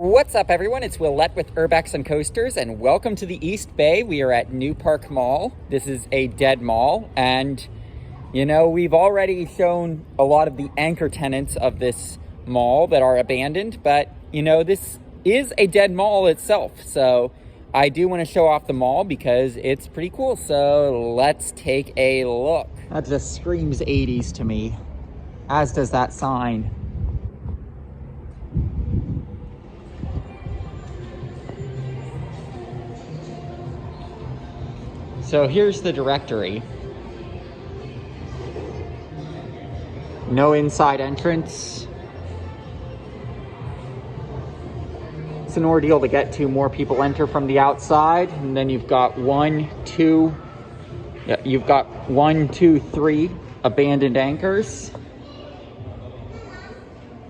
What's up, everyone? It's Willette with Urbex and Coasters, and welcome to the East Bay. We are at NewPark Mall. This is a dead mall, and you know, we've already shown a lot of the anchor tenants of this mall that are abandoned, but you know, this is a dead mall itself, so I do want to show off the mall because it's pretty cool. So let's take a look. That just screams 80s to me, as does that sign. So here's the directory. No inside entrance. It's an ordeal to get to. More people enter from the outside, and then you've got one, two, three abandoned anchors.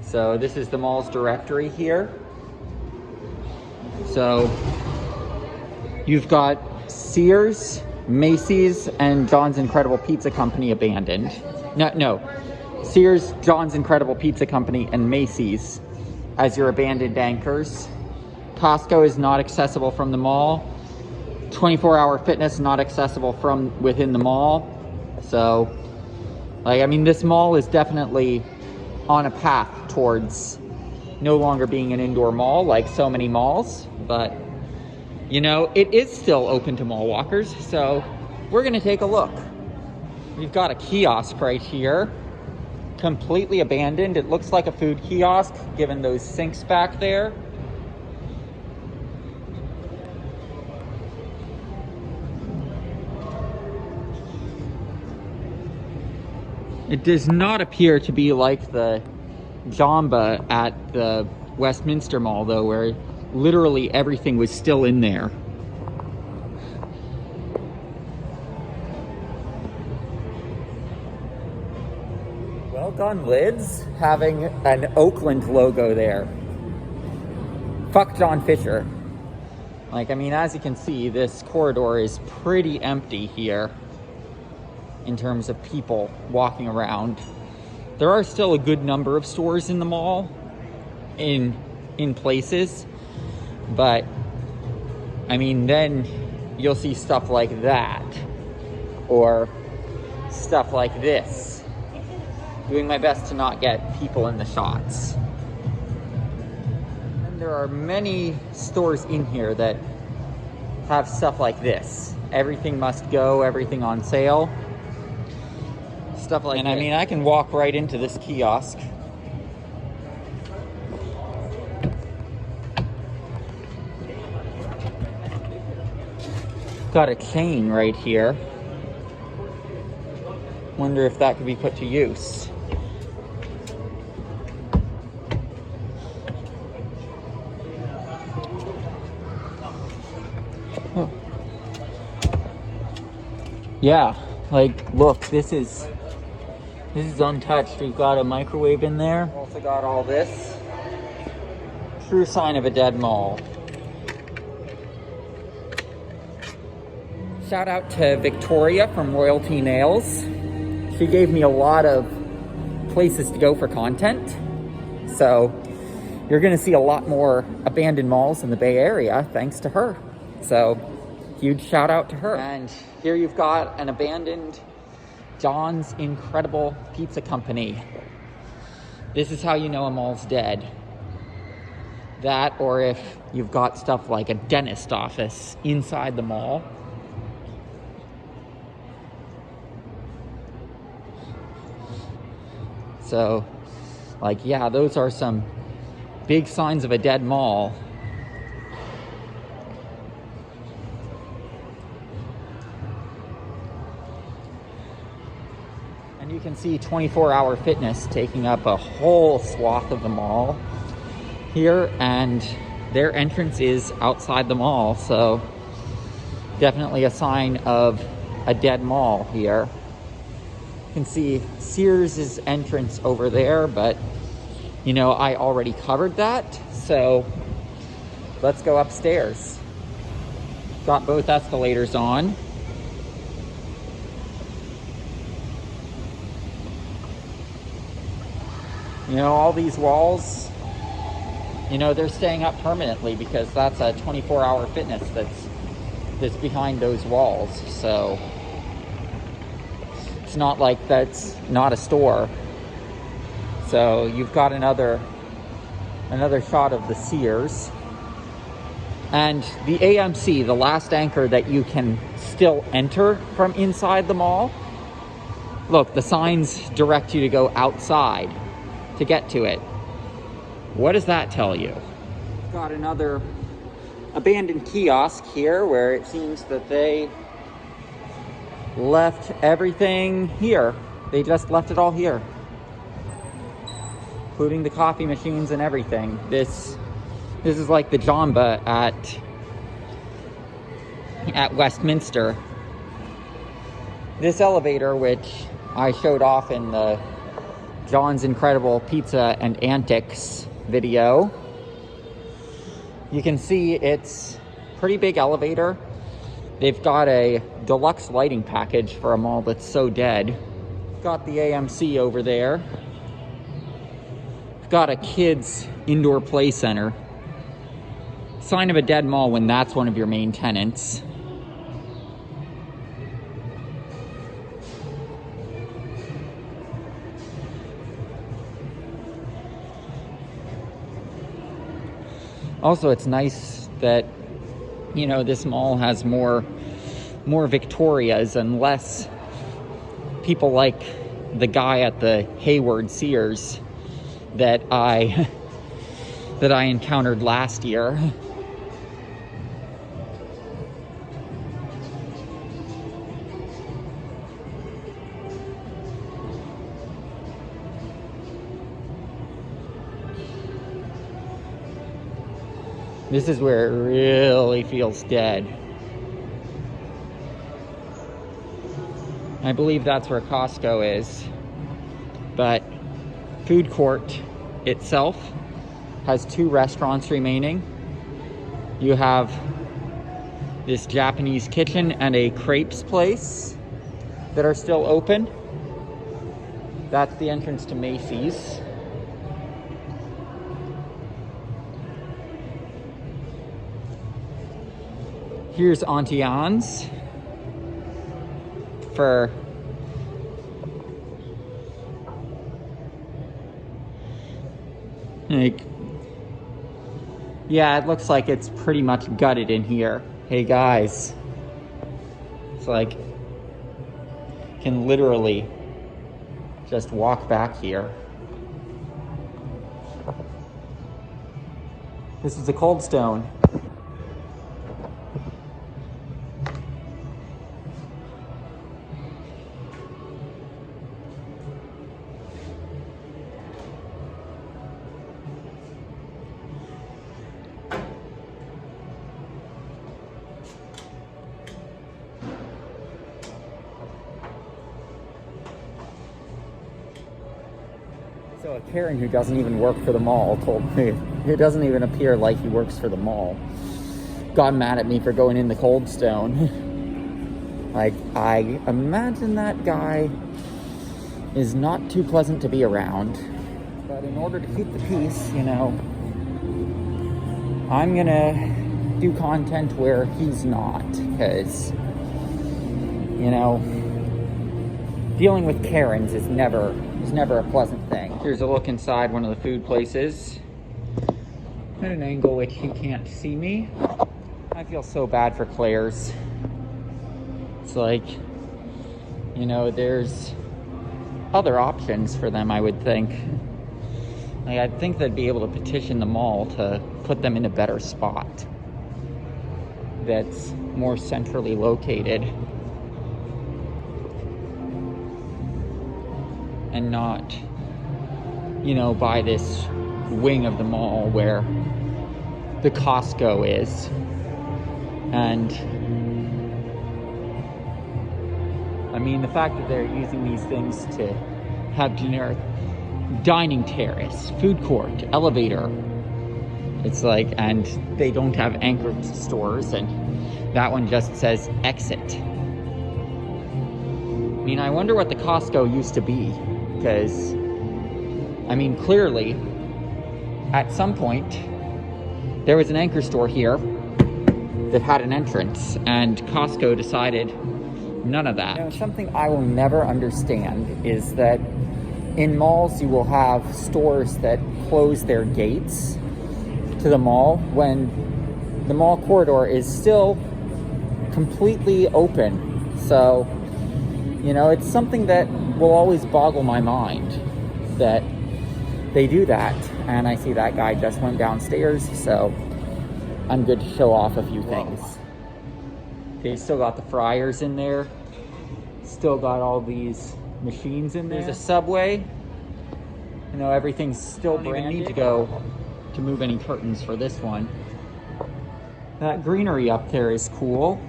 So this is the mall's directory here. So you've got Sears, Macy's, and John's Incredible Pizza Company abandoned. No. Sears, John's Incredible Pizza Company, and Macy's as your abandoned anchors. Costco is not accessible from the mall. 24-hour fitness not accessible from within the mall. So, this mall is definitely on a path towards no longer being an indoor mall like so many malls, but you know, it is still open to mall walkers, so we're gonna take a look. We've got a kiosk right here, completely abandoned. It looks like a food kiosk, given those sinks back there. It does not appear to be like the Jamba at the Westminster Mall, though, where literally everything was still in there. Well done, lids, having an Oakland logo there. Fuck John Fisher. As you can see, this corridor is pretty empty here in terms of people walking around. There are still a good number of stores in the mall in places, but then you'll see stuff like that or stuff like this. Doing my best to not get people in the shots. And there are many stores in here that have stuff like this. Everything must go, everything on sale. Stuff like that. And I can walk right into this kiosk. Got a chain right here. Wonder if that could be put to use. Oh. Yeah, look, this is untouched. We've got a microwave in there. Also got all this. True sign of a dead mall. Shout out to Victoria from Royalty Nails. She gave me a lot of places to go for content. So you're gonna see a lot more abandoned malls in the Bay Area thanks to her. So huge shout out to her. And here you've got an abandoned John's Incredible Pizza Company. This is how you know a mall's dead. That, or if you've got stuff like a dentist office inside the mall. So, yeah, those are some big signs of a dead mall. And you can see 24-hour fitness taking up a whole swath of the mall here, and their entrance is outside the mall, so definitely a sign of a dead mall here. You can see Sears' entrance over there, but you know, I already covered that, so let's go upstairs. Got both escalators on. You know, all these walls You know, they're staying up permanently because that's a 24-hour fitness that's behind those walls. So it's not like that's not a store. So you've got another shot of the Sears. And the AMC, the last anchor that you can still enter from inside the mall. Look, the signs direct you to go outside to get to it. What does that tell you? Got another abandoned kiosk here where it seems that they left everything here. They just left it all here, including the coffee machines and everything. This is like the Jamba at Westminster. This elevator, which I showed off in the John's Incredible Pizza and Antics video, you can see it's a pretty big elevator. They've got a deluxe lighting package for a mall that's so dead. Got the AMC over there. Got a kids indoor play center. Sign of a dead mall when that's one of your main tenants. Also, it's nice that, you know, this mall has more Victorias and less people like the guy at the Hayward Sears that I encountered last year. This is where it really feels dead. I believe that's where Costco is. But food court itself has 2 restaurants remaining. You have this Japanese kitchen and a crepes place that are still open. That's the entrance to Macy's. Here's Auntie Anne's for like, yeah, it looks like it's pretty much gutted in here. Hey guys, it's like, can literally just walk back here. This is a Cold Stone. So a Karen who doesn't even work for the mall told me, it doesn't even appear like he works for the mall, got mad at me for going in the Cold Stone. Like, I imagine that guy is not too pleasant to be around. But in order to keep the peace, you know, I'm gonna do content where he's not, because, you know, dealing with Karens is never a pleasant thing. Here's a look inside one of the food places at an angle which you can't see me. I feel so bad for Claire's. It's like, you know, there's other options for them, I would think. Like, I'd think they'd be able to petition the mall to put them in a better spot that's more centrally located and not, you know, by this wing of the mall where the Costco is. And I mean, the fact that they're using these things to have generic dining terrace, food court, elevator, it's like, and they don't have anchored stores, and that one just says exit. I mean, I wonder what the Costco used to be, because, I mean, clearly, at some point, there was an anchor store here that had an entrance, and Costco decided none of that. You know, something I will never understand is that in malls you will have stores that close their gates to the mall when the mall corridor is still completely open. So, you know, it's something that will always boggle my mind that they do that. And I see that guy just went downstairs, so I'm good to show off a few things. They still got the fryers in there. Still got all these machines in there. There's a Subway. You know, everything's still branded. I don't even need to go to move any curtains for this one. That greenery up there is cool.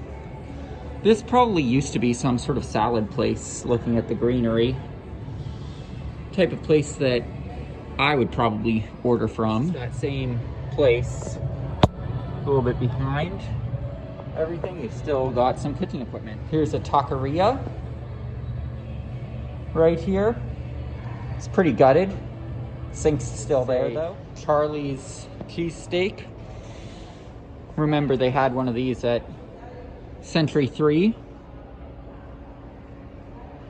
This probably used to be some sort of salad place, looking at the greenery. Type of place that I would probably order from. It's that same place, a little bit behind everything. You've still got some kitchen equipment. Here's a taqueria right here. It's pretty gutted. Sink's still there though. Charlie's cheesesteak. Remember, they had one of these at Century 3.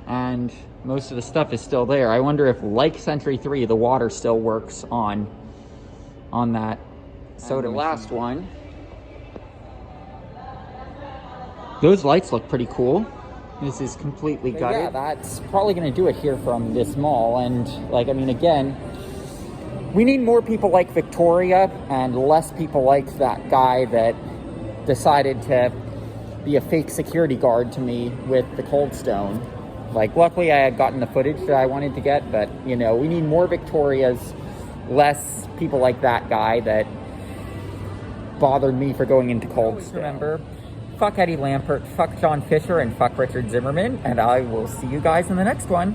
And most of the stuff is still there. I wonder if, like Century 3, the water still works on that soda. And the last one. Those lights look pretty cool. This is completely gutted. Yeah, that's probably going to do it here from this mall. And, like, I mean, again, we need more people like Victoria and less people like that guy that decided to be a fake security guard to me with the Cold Stone. Like, luckily I had gotten the footage that I wanted to get, but, you know, we need more Victorias, less people like that guy that bothered me for going into Cold Stone. Remember, fuck Eddie Lampert, fuck John Fisher, and fuck Richard Zimmerman, and I will see you guys in the next one.